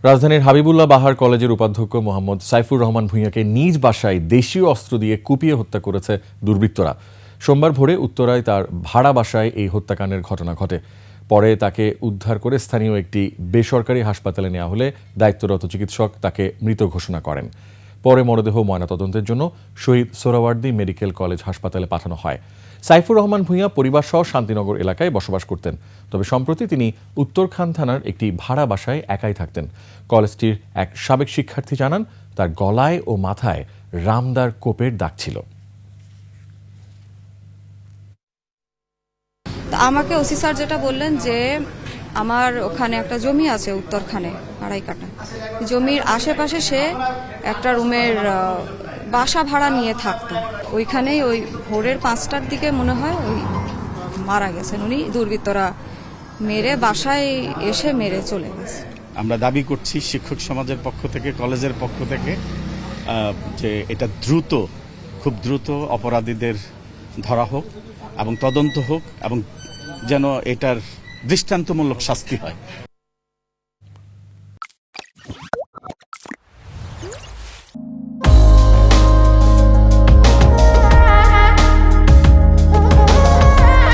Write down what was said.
রাজধানীর হাবিবুল্লাহ বাহার কলেজের উপাধ্যক্ষ মোহাম্মদ সাইফুর রহমান ভূঁইয়াকে নিজ বাসায় দেশীয় অস্ত্র দিয়ে কুপিয়ে হত্যা করেছে দুর্বৃত্তরা। সোমবার ভোরে উত্তরায় তার ভাড়া বাসায় এই হত্যাকাণ্ডের ঘটনা ঘটে। পরে তাকে উদ্ধার করে স্থানীয় একটি বেসরকারি হাসপাতালে নেওয়া হলে দায়িত্বরত চিকিৎসক তাকে মৃত ঘোষণা করেন। পরে মরদেহ ময়নাতদন্তের জন্য শহীদ সোহরাওয়ার্দী মেডিকেল কলেজ হাসপাতালে পাঠানো হয়। সাইফুর রহমান ভূঁইয়া পরিবারসহ শান্তিনগর এলাকায় বসবাস করতেন। তবে সম্প্রতি তিনি উত্তরখান থানার একটি ভাড়া বাসায় একাই থাকতেন। কলেজটির এক সাবেক শিক্ষার্থী জানান, তার গলায় ও মাথায় রামদার কোপের দাগ ছিল। আমাকে ওসি স্যার যেটা বললেন যে আমার ওখানে একটা জমি আছে উত্তরখানে 2.5 কাঠা জমির আশেপাশে সে একটা রুমের বাসা ভাড়া নিয়ে থাকতো। ওইখানেই ওই ভোরের 5টার দিকে মনে হয় ওই মারা গেছেন উনি। দুর্বৃত্তরা মেরে বাসায় এসে মেরে চলে গেছে। আমরা দাবি করছি শিক্ষক সমাজের পক্ষ থেকে, কলেজের পক্ষ থেকে, যে এটা খুব দ্রুত অপরাধীদের ধরা হোক এবং তদন্ত হোক এবং যেন এটার দৃষ্টান্তমূলক শাস্তি হয়।